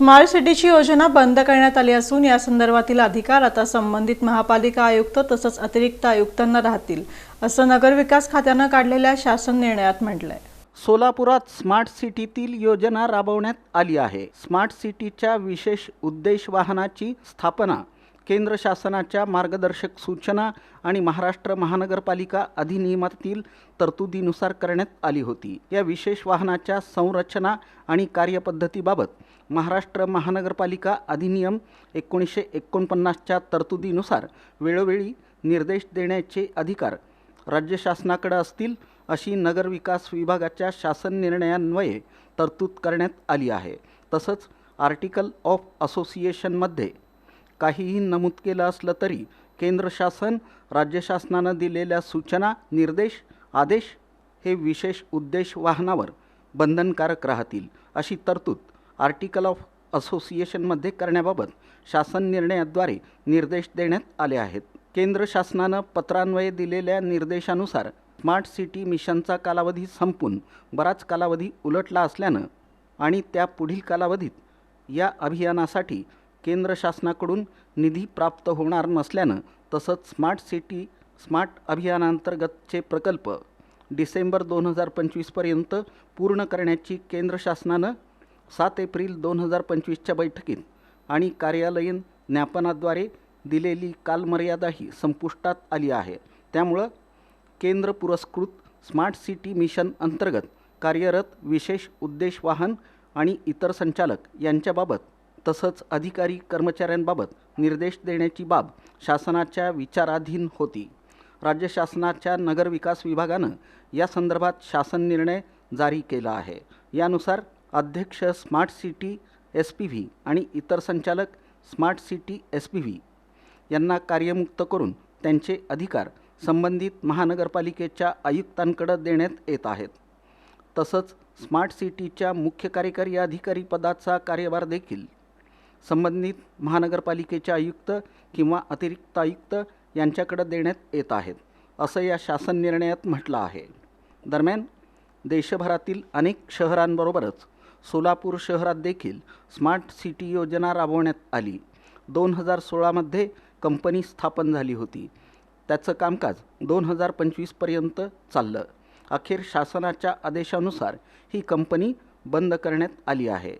Smart सिटीची योजना बंद करण्यात आली असून या संदर्भातील अधिकार आता संबंधित महापालिका आयुक्त तसंच अतिरिक्त आयुक्तांना राहतील, असं नगरविकास खात्यानं काढलेल्या शासन निर्णयात म्हटलंय। सोलापुरात स्मार्ट सिटीतील योजना राबवण्यात आली आहे। स्मार्ट सिटीच्या विशेष उद्देश वाहनाची स्थापना केंद्र शासनाच्या मार्गदर्शक सूचना आणि महाराष्ट्र महानगरपालिका अधिनियमातील तरतुदीनुसार करण्यात आली होती। या विशेष वाहनाच्या संरचना आणि कार्यपद्धतीबाबत महाराष्ट्र महानगरपालिका अधिनियम 1949च्या तरतुदीनुसार वेळोवेळी निर्देश देण्याचे अधिकार राज्य शासनाकडे असतील, अशी नगरविकास विभागाच्या शासन निर्णयान्वये तरतूद करण्यात आली आहे। तसंच आर्टिकल ऑफ असोसिएशनमध्ये काहीही नमूद केलं असलं तरी केंद्र शासन राज्य शासनानं दिलेल्या सूचना, निर्देश, आदेश हे विशेष उद्देश वाहनावर बंधनकारक राहतील, अशी तरतूद आर्टिकल ऑफ असोसिएशनमध्ये करण्याबाबत शासन निर्णयाद्वारे निर्देश देण्यात आले आहेत। केंद्र शासनानं पत्रान्वये दिलेल्या निर्देशानुसार स्मार्ट सिटी मिशनचा कालावधी संपून बराच कालावधी उलटला असल्यानं आणि त्या पुढील कालावधीत या अभियानासाठी केंद्र शासनाकडून निधी प्राप्त होणार नसल्यानं तसंच स्मार्ट अभियानांतर्गतचे प्रकल्प डिसेंबर 2025 पर्यंत पूर्ण करण्याची केंद्र शासनानं 7 एप्रिल 2025च्या बैठकीत आणि कार्यालयीन ज्ञापनाद्वारे दिलेली कालमर्यादाही संपुष्टात आली आहे। त्यामुळं केंद्र पुरस्कृत स्मार्ट सिटी मिशन अंतर्गत कार्यरत विशेष उद्देश वाहन आणि इतर संचालक यांच्याबाबत तसंच अधिकारी कर्मचाऱ्यांबाबत निर्देश देण्याची बाब शासनाच्या विचाराधीन होती। राज्य शासनाच्या नगरविकास विभागानं या संदर्भात शासन निर्णय जारी केला आहे। यानुसार अध्यक्ष स्मार्ट सिटी SPV आणि इतर संचालक स्मार्ट सिटी SPV यांना कार्यमुक्त करून त्यांचे अधिकार संबंधित महानगरपालिकेच्या आयुक्तांकडे देण्यात येत आहेत। तसंच स्मार्ट सिटीच्या मुख्य कार्यकारी अधिकारी पदाचा कार्यभार देखील संबंधित महानगरपालिकेचे आयुक्त किंवा अतिरिक्त आयुक्त यांच्याकडे देण्यात येत आहेत, असं या शासन निर्णयात म्हटलं आहे। दरम्यान देशभरातील अनेक शहरांबरोबरच सोलापूर शहरात देखील स्मार्ट सिटी योजना राबवण्यात आली। 2016मध्ये कंपनी स्थापन झाली होती। त्याचं कामकाज 2025 पर्यंत चाललं। अखेर शासनाच्या आदेशानुसार ही कंपनी बंद करण्यात आली आहे।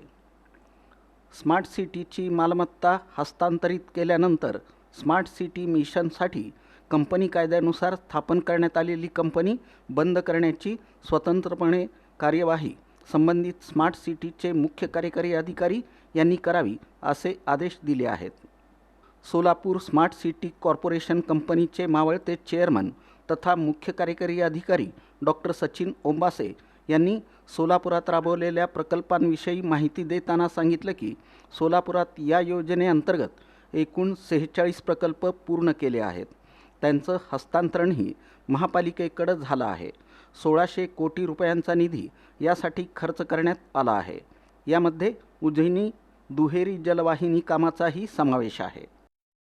स्मार्ट सिटीची मालमत्ता हस्तांतरित केल्यानंतर स्मार्ट सिटी मिशनसाठी कंपनी कायद्यानुसार स्थापन करण्यात आलेली कंपनी बंद करण्याची स्वतंत्रपणे कार्यवाही संबंधित स्मार्ट सिटीचे मुख्य कार्यकारी अधिकारी यांनी करावी, असे आदेश दिले आहेत। सोलापूर स्मार्ट सिटी कॉर्पोरेशन कंपनीचे मावळते चेअरमन तथा मुख्य कार्यकारी अधिकारी डॉक्टर सचिन ओंबासे यांनी सोलापुरात राबवलेल्या प्रकल्पांविषयी माहिती देताना सांगितलं की सोलापुरात या योजनेअंतर्गत एकूण 46 प्रकल्प पूर्ण केले आहेत। त्यांचं हस्तांतरणही महापालिकेकडे झालं आहे। 1600 कोटी रुपयांचा निधी यासाठी खर्च करण्यात आला आहे। यामध्ये उज्जैनी दुहेरी जलवाहिनी कामाचाही समावेश आहे।